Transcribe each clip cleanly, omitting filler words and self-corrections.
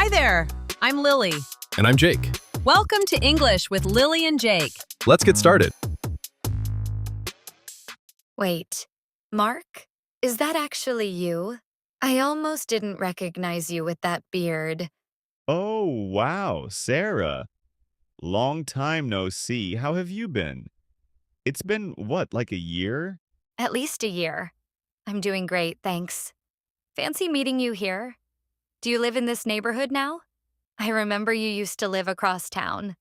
Hi there. I'm Lily. And I'm Jake. Welcome to English with Lily and Jake. Let's get started. Wait, Mark? Is that actually you? I almost didn't recognize you with that beard. Oh, wow, Sarah. Long time no see. How have you been? It's been, what, like a year? At least a year. I'm doing great, thanks. Fancy meeting you here. Do you live in this neighborhood now? I remember you used to live across town.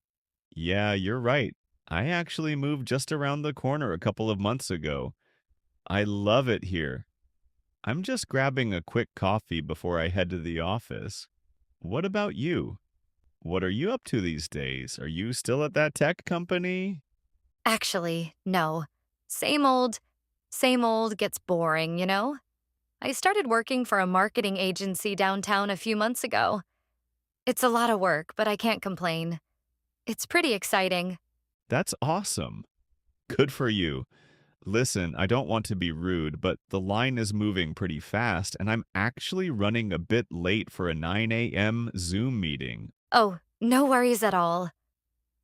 Yeah, you're right. I actually moved just around the corner a couple of months ago. I love it here. I'm just grabbing a quick coffee before I head to the office. What about you? What are you up to these days? Are you still at that tech company? Actually, no. Same old gets boring, you know? I started working for a marketing agency downtown a few months ago. It's a lot of work, but I can't complain. It's pretty exciting. That's awesome. Good for you. Listen, I don't want to be rude, but the line is moving pretty fast, and I'm actually running a bit late for a 9 a.m. Zoom meeting. Oh, no worries at all.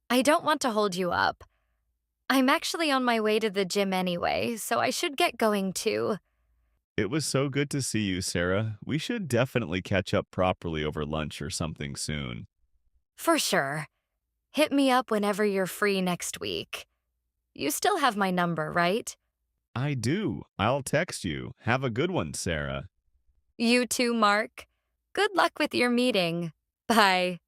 I don't want to hold you up. I'm actually on my way to the gym anyway, so I should get going too. It was so good to see you, Sarah. We should definitely catch up properly over lunch or something soon. For sure. Hit me up whenever you're free next week. You still have my number, right? I do. I'll text you. Have a good one, Sarah. You too, Mark. Good luck with your meeting. Bye.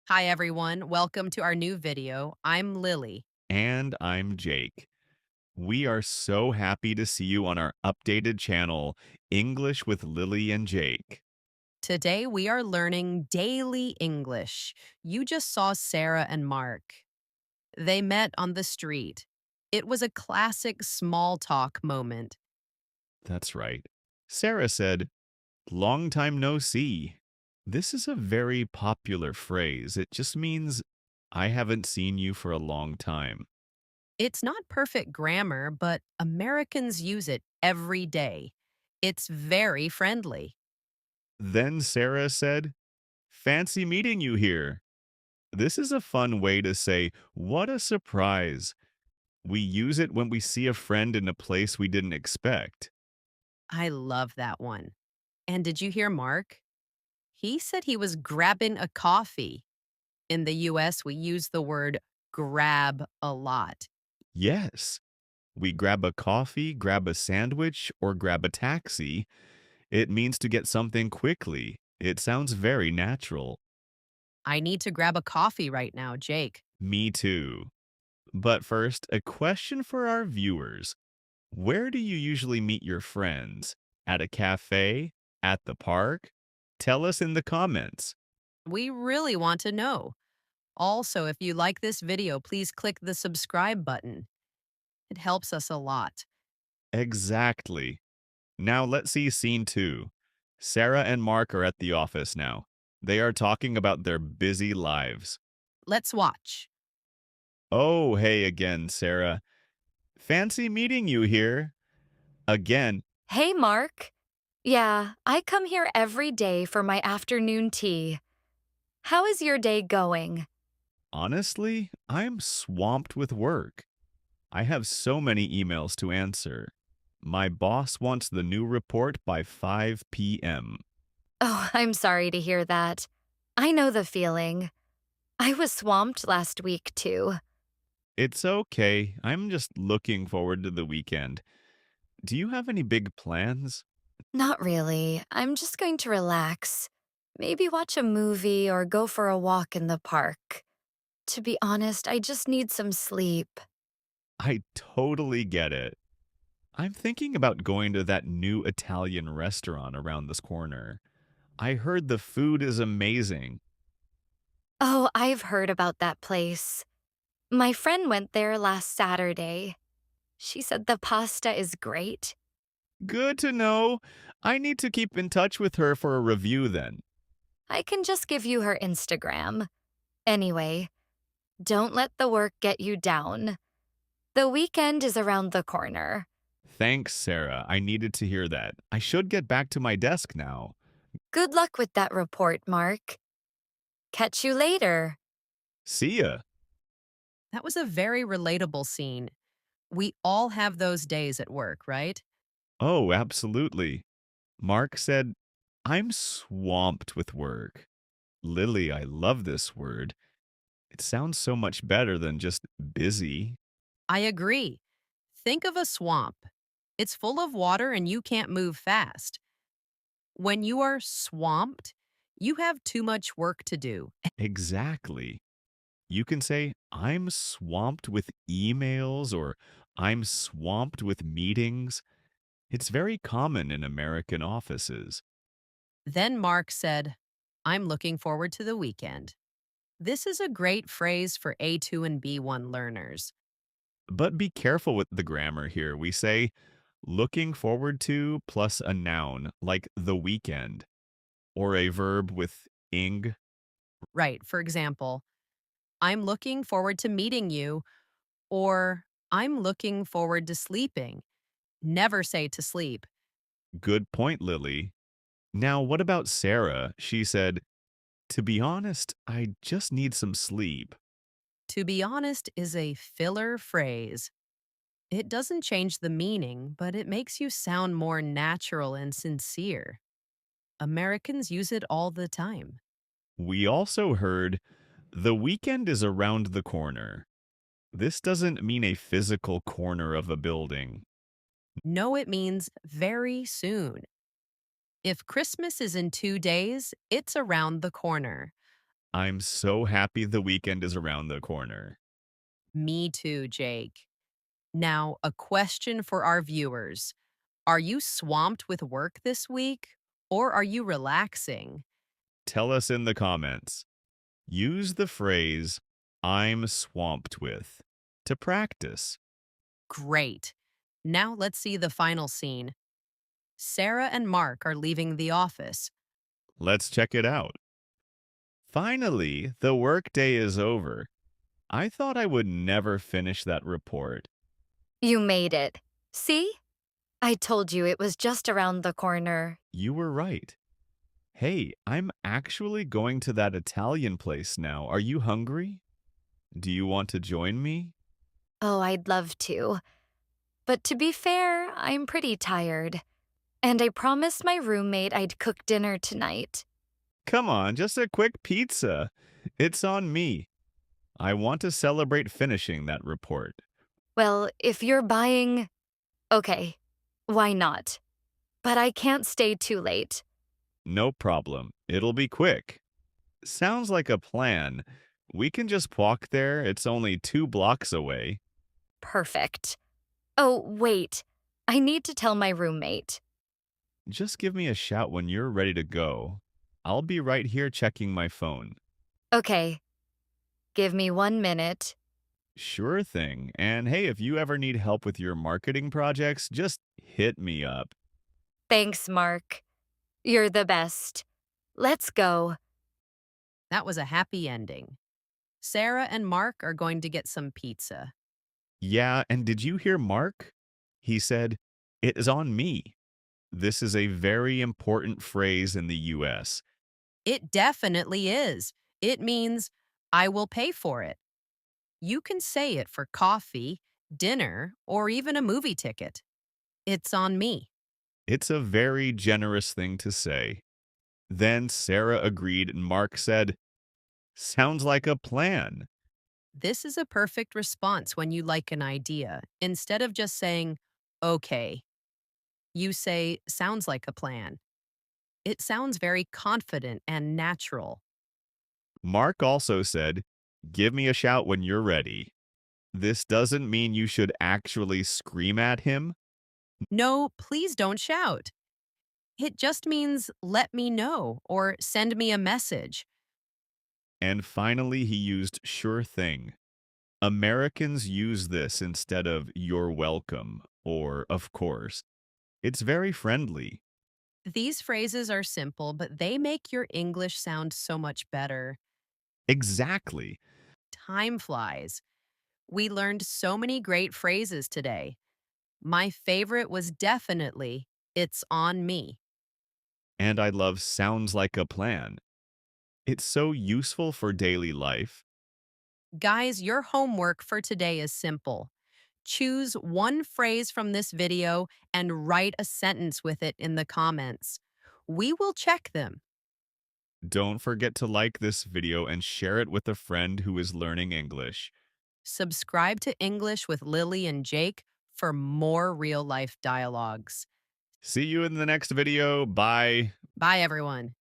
Hi, everyone. Welcome to our new video. I'm Lily. And I'm Jake. We are so happy to see you on our updated channel, English with Lily and Jake. Today, we are learning daily English. You just saw Sarah and Mark. They met on the street. It was a classic small talk moment. That's right. Sarah said, "Long time no see." This is a very popular phrase. It just means, I haven't seen you for a long time. It's not perfect grammar, but Americans use it every day. It's very friendly. Then Sarah said, "Fancy meeting you here." This is a fun way to say, "What a surprise." We use it when we see a friend in a place we didn't expect. I love that one. And did you hear Mark? He said he was grabbing a coffee. In the US, we use the word grab a lot. Yes, we grab a coffee, grab a sandwich, or grab a taxi. It means to get something quickly. It sounds very natural. I need to grab a coffee right now, Jake. Me too. But first, a question for our viewers. Where do you usually meet your friends? At a cafe? At the park? Tell us in the comments. We really want to know. Also, if you like this video, please click the subscribe button. It helps us a lot. Exactly. Now let's see scene 2. Sarah and Mark are at the office now. They are talking about their busy lives. Let's watch. Oh, hey again, Sarah. Fancy meeting you here. Again. Hey, Mark. Yeah, I come here every day for my afternoon tea. How is your day going? Honestly, I'm swamped with work. I have so many emails to answer. My boss wants the new report by 5 p.m. Oh, I'm sorry to hear that. I know the feeling. I was swamped last week, too. It's okay. I'm just looking forward to the weekend. Do you have any big plans? Not really. I'm just going to relax. Maybe watch a movie or go for a walk in the park. To be honest, I just need some sleep. I totally get it. I'm thinking about going to that new Italian restaurant around this corner. I heard the food is amazing. Oh, I've heard about that place. My friend went there last Saturday. She said the pasta is great. Good to know. I need to keep in touch with her for a review then. I can just give you her Instagram. Anyway, don't let the work get you down. The weekend is around the corner. Thanks, Sarah. I needed to hear that. I should get back to my desk now. Good luck with that report, Mark. Catch you later. See ya. That was a very relatable scene. We all have those days at work, right? Oh, absolutely. Mark said, I'm swamped with work. Lily, I love this word. It sounds so much better than just busy. I agree. Think of a swamp. It's full of water and you can't move fast. When you are swamped, you have too much work to do. Exactly. You can say, I'm swamped with emails or I'm swamped with meetings. It's very common in American offices. Then Mark said, I'm looking forward to the weekend. This is a great phrase for A2 and B1 learners. But be careful with the grammar here. We say looking forward to plus a noun, like the weekend, or a verb with ing. Right, for example, I'm looking forward to meeting you, or I'm looking forward to sleeping. Never say to sleep. Good point, Lily. Now, what about Sarah? She said, to be honest, I just need some sleep. To be honest is a filler phrase. It doesn't change the meaning, but it makes you sound more natural and sincere. Americans use it all the time. We also heard, the weekend is around the corner. This doesn't mean a physical corner of a building. No, it means very soon. If Christmas is in 2 days, it's around the corner. I'm so happy the weekend is around the corner. Me too, Jake. Now, a question for our viewers. Are you swamped with work this week? Or are you relaxing? Tell us in the comments. Use the phrase, I'm swamped with, to practice. Great. Now let's see the final scene. Sarah and Mark are leaving the office. Let's check it out. Finally, the workday is over. I thought I would never finish that report. You made it. See? I told you it was just around the corner. You were right. Hey, I'm actually going to that Italian place now. Are you hungry? Do you want to join me? Oh, I'd love to. But to be fair, I'm pretty tired. And I promised my roommate I'd cook dinner tonight. Come on, just a quick pizza. It's on me. I want to celebrate finishing that report. Well, if you're buying. Okay, why not? But I can't stay too late. No problem. It'll be quick. Sounds like a plan. We can just walk there. It's only 2 blocks away. Perfect. Oh, wait. I need to tell my roommate. Just give me a shout when you're ready to go. I'll be right here checking my phone. Okay, give me 1 minute. Sure thing. And hey, if you ever need help with your marketing projects, just hit me up. Thanks, Mark. You're the best. Let's go. That was a happy ending. Sarah and Mark are going to get some pizza. Yeah, and did you hear Mark? He said, it is on me. This is a very important phrase in the US. It definitely is. It means, I will pay for it. You can say it for coffee, dinner, or even a movie ticket. It's on me. It's a very generous thing to say. Then Sarah agreed, and Mark said, sounds like a plan. This is a perfect response when you like an idea. Instead of just saying, okay, you say, sounds like a plan. It sounds very confident and natural. Mark also said, give me a shout when you're ready. This doesn't mean you should actually scream at him. No, please don't shout. It just means let me know or send me a message. And finally, he used sure thing. Americans use this instead of you're welcome or of course. It's very friendly. These phrases are simple, but they make your English sound so much better. Exactly. Time flies. We learned so many great phrases today. My favorite was definitely, it's on me. And I love sounds like a plan. It's so useful for daily life. Guys, your homework for today is simple. Choose one phrase from this video and write a sentence with it in the comments. We will check them. Don't forget to like this video and share it with a friend who is learning English. Subscribe to English with Lily and Jake for more real life dialogues. See you in the next video. Bye. Bye, everyone.